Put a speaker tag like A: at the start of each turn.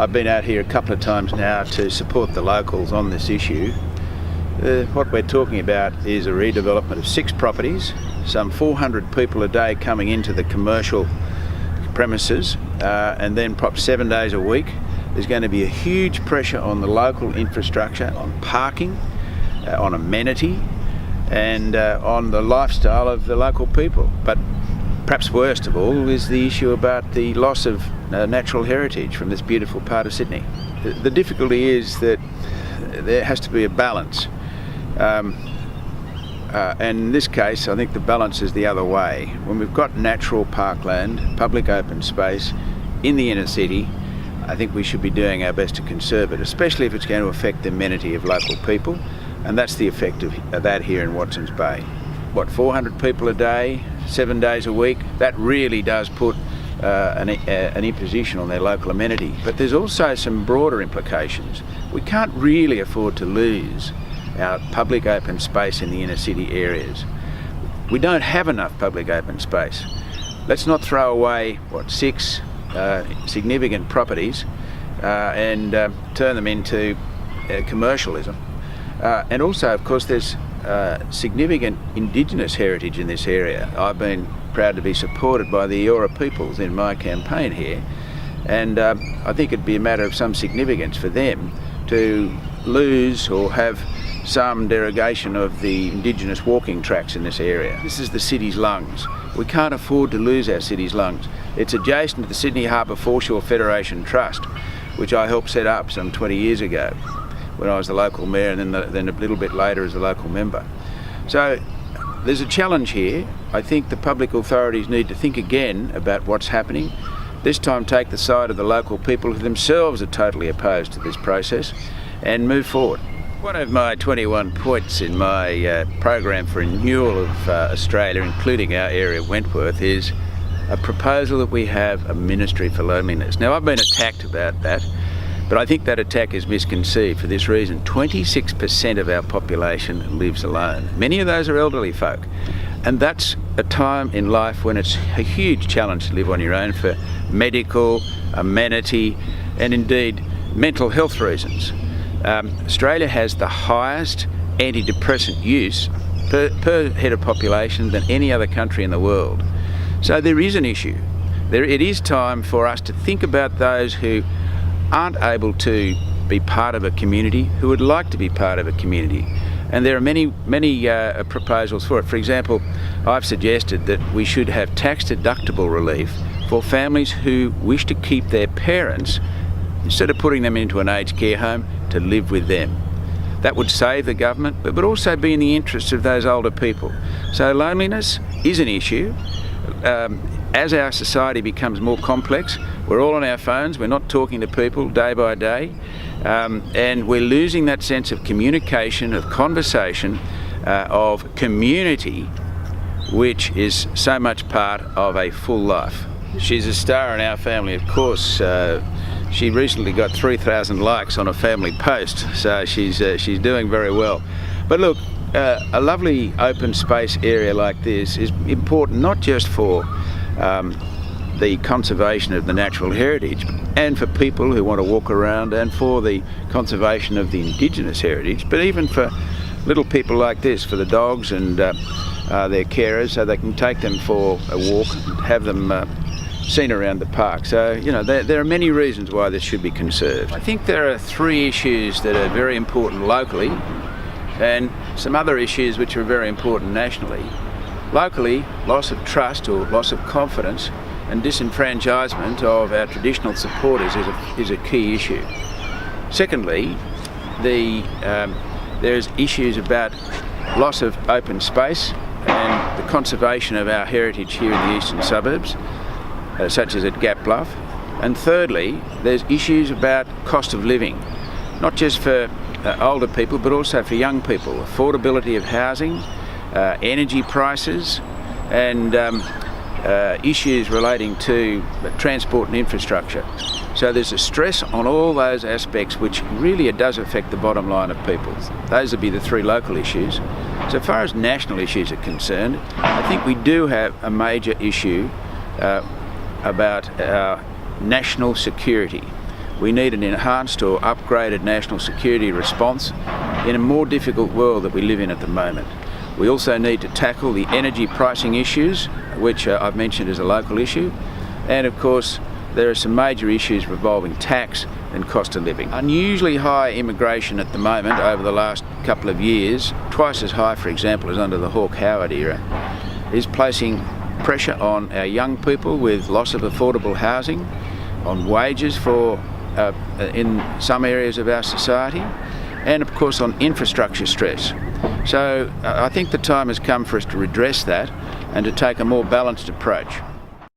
A: I've been out here a couple of times now to support the locals on this issue. What we're talking about is a redevelopment of 6 properties, some 400 people a day coming into the commercial premises, and then perhaps 7 days a week. There's going to be a huge pressure on the local infrastructure, on parking, on amenity, and on the lifestyle of the local people. But perhaps worst of all is the issue about the loss of natural heritage from this beautiful part of Sydney. The difficulty is that there has to be a balance. And in this case, I think the balance is the other way. When we've got natural parkland, public open space in the inner city, I think we should be doing our best to conserve it, especially if it's going to affect the amenity of local people, and that's the effect of that here in Watsons Bay. 400 people a day, 7 days a week, that really does put an imposition on their local amenity. But there's also some broader implications. We can't really afford to lose our public open space in the inner city areas. We don't have enough public open space. Let's not throw away, 6 significant properties and turn them into commercialism. And also, of course, there's significant Indigenous heritage in this area. I've been proud to be supported by the Eora peoples in my campaign here, and I think it'd be a matter of some significance for them to lose or have some derogation of the Indigenous walking tracks in this area. This is the city's lungs. We can't afford to lose our city's lungs. It's adjacent to the Sydney Harbour Foreshore Federation Trust, which I helped set up some 20 years ago when I was the local mayor, and then a little bit later as a local member. So there's a challenge here. I think the public authorities need to think again about what's happening. This time take the side of the local people who themselves are totally opposed to this process and move forward. One of my 21 points in my program for renewal of Australia, including our area of Wentworth, is a proposal that we have a Ministry for Loneliness. Now, I've been attacked about that, but I think that attack is misconceived for this reason. 26% of our population lives alone. Many of those are elderly folk, and that's a time in life when it's a huge challenge to live on your own for medical, amenity, and indeed mental health reasons. Australia has the highest antidepressant use per head of population than any other country in the world. So there is an issue. It is time for us to think about those who aren't able to be part of a community, who would like to be part of a community. And there are many proposals for it. For example, I've suggested that we should have tax-deductible relief for families who wish to keep their parents, instead of putting them into an aged care home, to live with them. That would save the government, but would also be in the interests of those older people. So loneliness is an issue. As our society becomes more complex, we're all on our phones, we're not talking to people day by day, and we're losing that sense of communication, of conversation, of community, which is so much part of a full life. She's a star in our family, of course. She recently got 3,000 likes on a family post, so she's doing very well. But look, a lovely open space area like this is important not just for the conservation of the natural heritage and for people who want to walk around, and for the conservation of the Indigenous heritage, but even for little people like this, for the dogs and their carers, so they can take them for a walk and have them seen around the park. So, there are many reasons why this should be conserved. I think there are 3 issues that are very important locally, and some other issues which are very important nationally. Locally, loss of trust or loss of confidence and disenfranchisement of our traditional supporters is a key issue. Secondly, there's issues about loss of open space and the conservation of our heritage here in the eastern suburbs, such as at Gap Bluff. And thirdly, there's issues about cost of living, not just for older people but also for young people, affordability of housing, energy prices, and issues relating to transport and infrastructure. So there's a stress on all those aspects which really does affect the bottom line of people. Those would be the 3 local issues. So far as national issues are concerned, I think we do have a major issue about our national security. We need an enhanced or upgraded national security response in a more difficult world that we live in at the moment. We also need to tackle the energy pricing issues, which I've mentioned as a local issue, and of course there are some major issues involving tax and cost of living. Unusually high immigration at the moment over the last couple of years, twice as high for example as under the Hawke Howard era, is placing pressure on our young people with loss of affordable housing, on wages in some areas of our society, and of course on infrastructure stress. So I think the time has come for us to redress that and to take a more balanced approach.